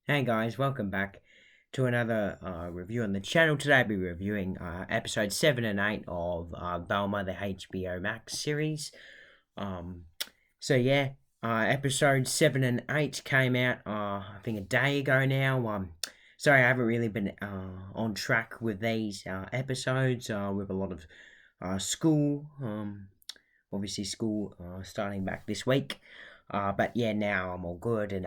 Hey guys, welcome back to another review on the channel. Today I'll be reviewing episode 7 and 8 of Velma, the HBO Max series. Um, Episode 7 and 8 came out, I think a day ago now. Sorry, I haven't really been on track with these episodes with a lot of school. Obviously school starting back this week. But yeah, now I'm all good and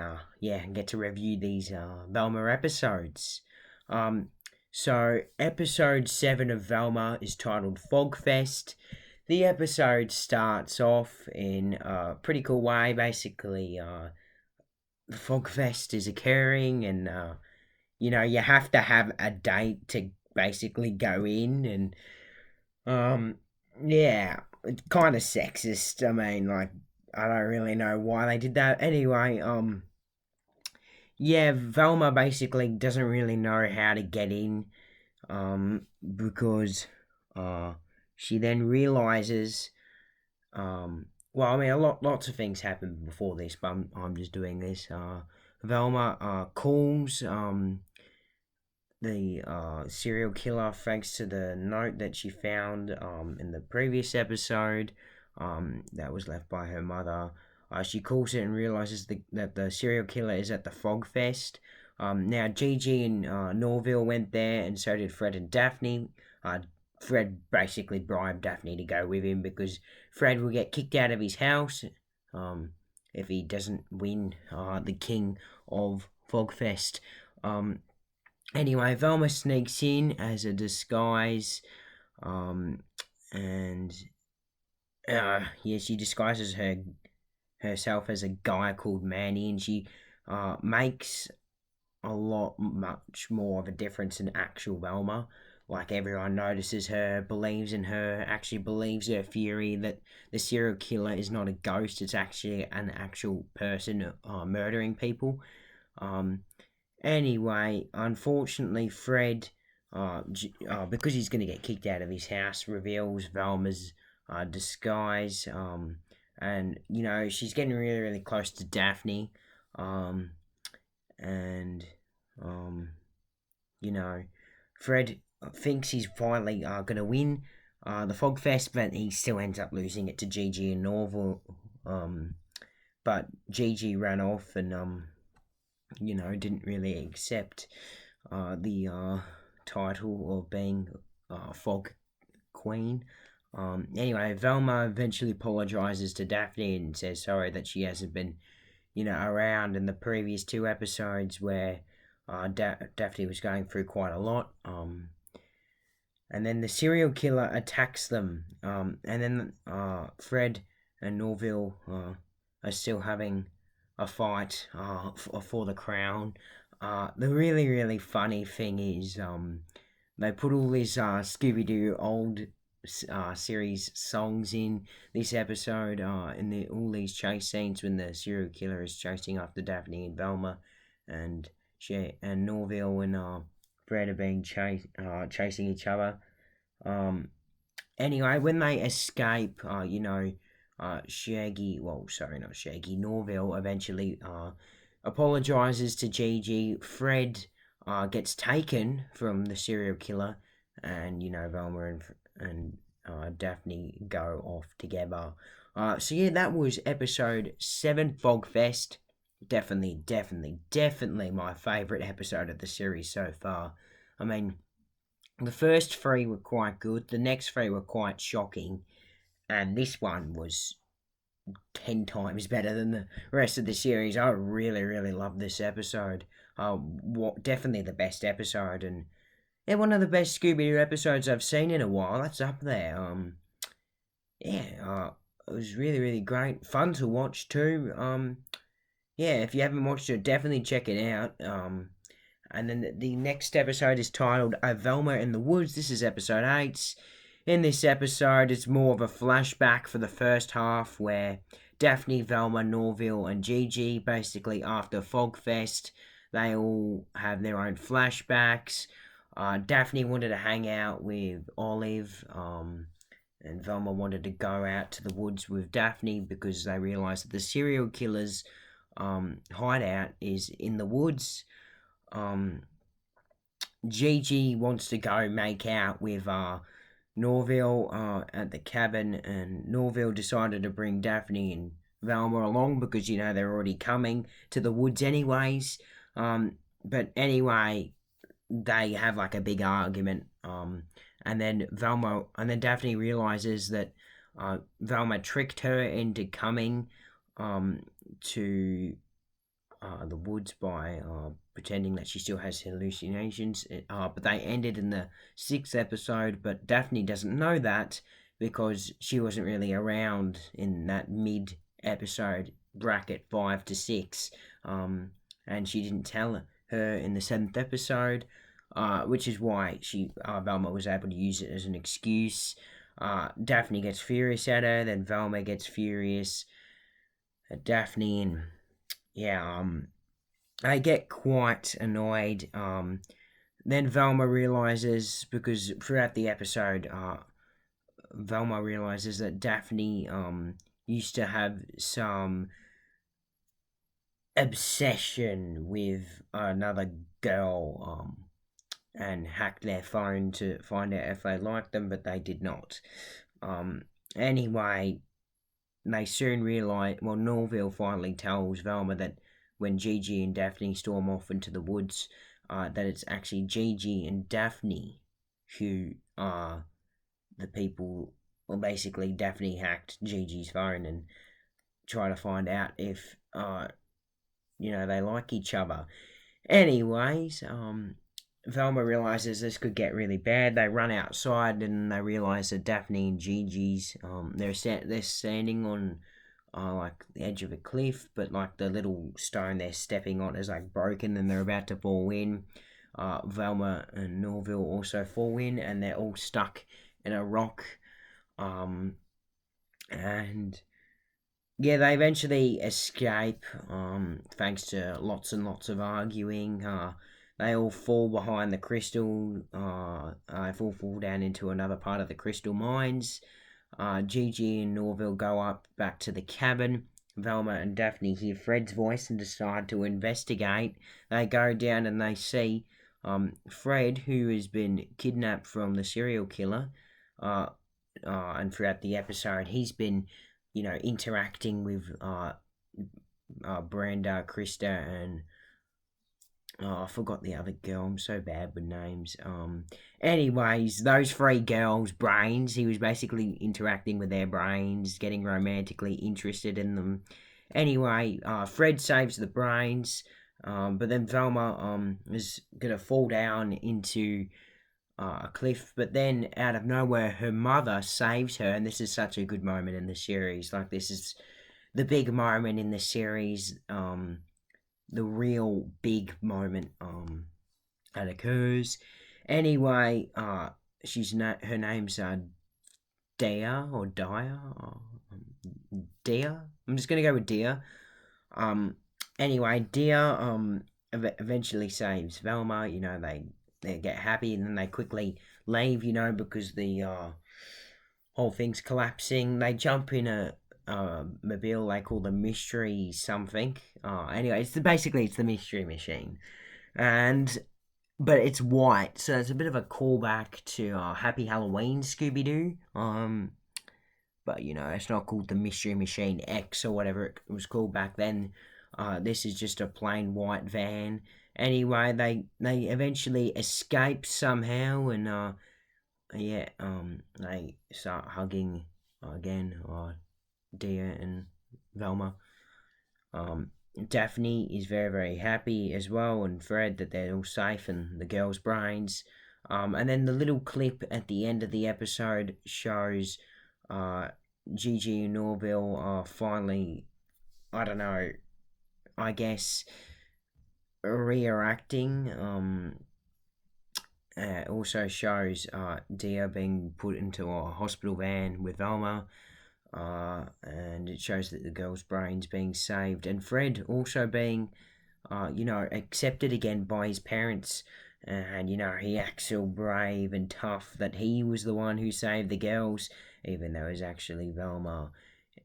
get to review these Velma episodes. Um, so episode 7 of Velma is titled Fogfest. The episode starts off in a pretty cool way. Basically, the Fogfest is occurring, and you have to have a date to basically go in, and um, yeah, it's kind of sexist. I mean, like, I don't really know why they did that. Anyway, yeah, Velma basically doesn't really know how to get in, because, uh, she then realizes, well, I mean, lots of things happened before this, but I'm just doing this. Velma, calls, the serial killer thanks to the note that she found in the previous episode that was left by her mother. She calls it and realizes that the serial killer is at the Fog Fest. Now, Gigi and Norville went there, and so did Fred and Daphne. Fred basically bribed Daphne to go with him because Fred will get kicked out of his house um, if he doesn't win the King of Fogfest. Anyway, Velma sneaks in as a disguise, um, and she disguises herself as a guy called Manny, and she makes much more of a difference than actual Velma. Like, everyone notices her, believes in her, actually believes her theory that the serial killer is not a ghost; it's actually an actual person murdering people. Um, Anyway, unfortunately, Fred, because he's going to get kicked out of his house, reveals Velma's disguise. And, she's getting really, really close to Daphne. Um, and, um, you know, Fred thinks he's finally going to win the Fog Fest, but he still ends up losing it to Gigi and Norval. But Gigi ran off and didn't really accept the title of being Fog Queen. Anyway, Velma eventually apologizes to Daphne and says sorry that she hasn't been, around in the previous two episodes where Daphne was going through quite a lot. And then the serial killer attacks them. And then Fred and Norville are still having a fight for the crown. The really, really funny thing is they put all these Scooby Doo old series songs in this episode, all these chase scenes when the serial killer is chasing after Daphne and Velma, and Norville and Fred are being chasing each other. Um, Anyway, when they escape, not Shaggy, Norville eventually apologizes to Gigi. Fred gets taken from the serial killer, and Velma and Daphne go off together. That was episode 7, Fogfest. Definitely my favorite episode of the series so far. I mean, the first three were quite good, the next three were quite shocking, and this one was 10 times better than the rest of the series. I really, really love this episode. Definitely the best episode, and one of the best Scooby Doo episodes I've seen in a while. That's up there. It was really, really great. Fun to watch too. If you haven't watched it, definitely check it out. And then the next episode is titled A Velma in the Woods. This is episode 8. In this episode, it's more of a flashback for the first half where Daphne, Velma, Norville, and Gigi, basically after Fogfest, they all have their own flashbacks. Daphne wanted to hang out with Olive, and Velma wanted to go out to the woods with Daphne because they realised that the serial killer's hideout is in the woods. um, Gigi wants to go make out with Norville at the cabin, and Norville decided to bring Daphne and Velma along because they're already coming to the woods anyways. But anyway, they have like a big argument. And then Daphne realizes that Velma tricked her into coming um, to the woods by pretending that she still has hallucinations. But they ended in the sixth episode, but Daphne doesn't know that because she wasn't really around in that mid episode bracket 5 to 6. And she didn't tell her in the seventh episode, which is why Velma was able to use it as an excuse. Daphne gets furious at her, then Velma gets furious at Daphne, and yeah, I get quite annoyed. Then Velma realizes, because throughout the episode, Velma realizes that Daphne used to have some obsession with another girl and hacked their phone to find out if they liked them, but they did not. Anyway, they soon realize. Well, Norville finally tells Velma that when Gigi and Daphne storm off into the woods, that it's actually Gigi and Daphne who are the people. Well, basically, Daphne hacked Gigi's phone and try to find out if they like each other. Anyways, Velma realizes this could get really bad. They run outside and they realize that Daphne and Gigi's they're standing on like the edge of a cliff, but like the little stone they're stepping on is like broken and they're about to fall in. Velma and Norville also fall in and they're all stuck in a rock. And yeah, they eventually escape thanks to lots and lots of arguing. They all fall behind the crystal. They all fall down into another part of the crystal mines. Gigi and Norville go up back to the cabin. Velma and Daphne hear Fred's voice and decide to investigate. They go down and they see Fred, who has been kidnapped from the serial killer. And throughout the episode, he's been, interacting with Brenda, Krista, and I forgot the other girl. I'm so bad with names. Anyways, those three girls' brains. He was basically interacting with their brains, getting romantically interested in them. Anyway, Fred saves the brains, but then Velma is gonna fall down into a cliff. But then out of nowhere, her mother saves her, and this is such a good moment in the series. Like, this is the big moment in the series. The real big moment that occurs. Anyway, her name's Dia or Dia. Dia. I'm just gonna go with Dia. Anyway, Dia eventually saves Velma. They get happy and then they quickly leave. Because the whole thing's collapsing. They jump in a mobile they call the mystery something. Anyway, it's the mystery machine, but it's white, so it's a bit of a callback to Happy Halloween Scooby Doo. But it's not called the Mystery Machine X or whatever it was called back then. This is just a plain white van. Anyway, they eventually escape somehow, and they start hugging again. Dia and Velma. Daphne is very, very happy as well, and Fred, that they're all safe and the girls' brains. And then the little clip at the end of the episode shows Gigi and Norville are finally, I don't know, I guess, reacting. Also shows Dia being put into a hospital van with Velma. And it shows that the girl's brain's being saved, and Fred also being, accepted again by his parents, and he acts so brave and tough that he was the one who saved the girls, even though it was actually Velma.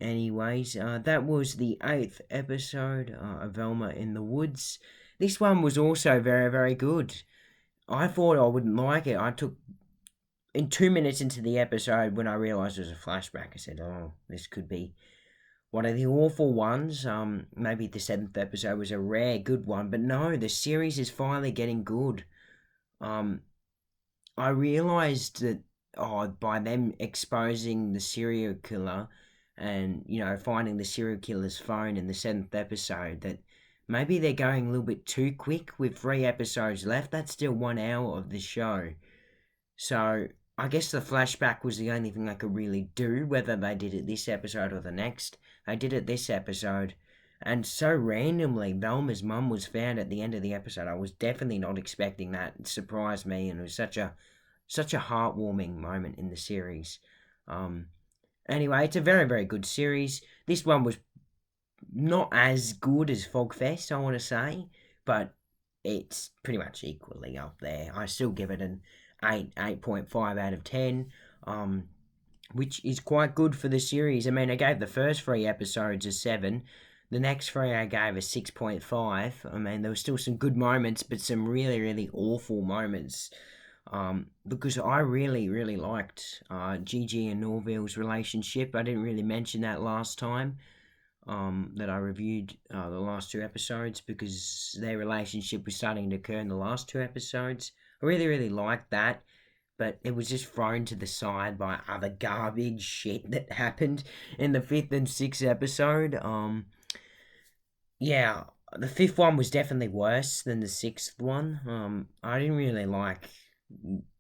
Anyways, that was the 8th episode of Velma in the Woods. This one was also very, very good. I thought I wouldn't like it. I took in 2 minutes into the episode when I realised it was a flashback. I said, "Oh, this could be one of the awful ones." Maybe the seventh episode was a rare good one, but no, the series is finally getting good. Um, I realised that by them exposing the serial killer, and finding the serial killer's phone in the seventh episode, that maybe they're going a little bit too quick with 3 episodes left. That's still 1 hour of the show. So I guess the flashback was the only thing I could really do, whether they did it this episode or the next. They did it this episode. And so randomly, Velma's mum was found at the end of the episode. I was definitely not expecting that. It surprised me, and it was such a heartwarming moment in the series. Um, anyway, it's a very, very good series. This one was not as good as Fogfest, I want to say, but it's pretty much equally up there. I still give it an 8.5 out of 10, which is quite good for the series. I mean, I gave the first 3 episodes a 7. The next 3 I gave a 6.5. I mean, there were still some good moments, but some really, really awful moments. Because I really, really liked Gigi and Norville's relationship. I didn't really mention that last time that I reviewed the last 2 episodes, because their relationship was starting to occur in the last 2 episodes. I really, really liked that, but it was just thrown to the side by other garbage shit that happened in the fifth and sixth episode. Yeah, the fifth one was definitely worse than the sixth one. I didn't really like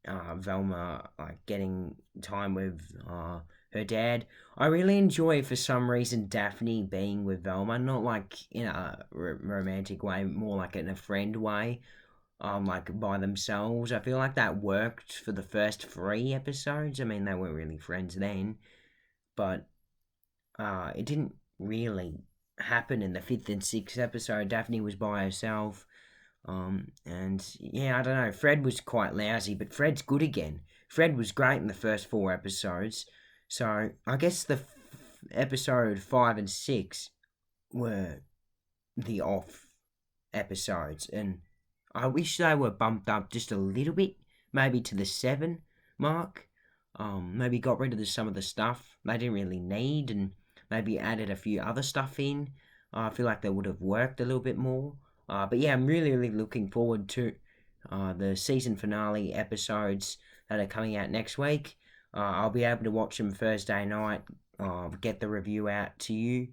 Velma getting time with her dad. I really enjoy, for some reason, Daphne being with Velma, not like in a romantic way, more like in a friend way, like by themselves. I feel like that worked for the first 3 episodes. I mean, they weren't really friends then, but it didn't really happen in the fifth and sixth episode. Daphne was by herself. And yeah, I don't know. Fred was quite lousy, but Fred's good again. Fred was great in the first 4 episodes. So I guess the episode 5 and 6 were the off episodes, and I wish they were bumped up just a little bit, maybe to the 7 mark. Maybe got rid of some of the stuff they didn't really need, and maybe added a few other stuff in. I feel like they would have worked a little bit more. But yeah, I'm really, really looking forward to the season finale episodes that are coming out next week. I'll be able to watch them Thursday night, get the review out to you.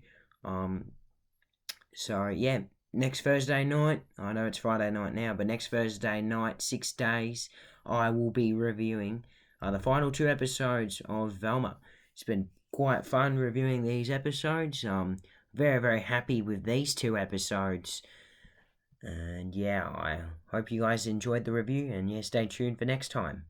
So yeah, next Thursday night, I know it's Friday night now, but next Thursday night, 6 days, I will be reviewing the final 2 episodes of Velma. It's been quite fun reviewing these episodes. Very, very happy with these 2 episodes. And yeah, I hope you guys enjoyed the review, and yeah, stay tuned for next time.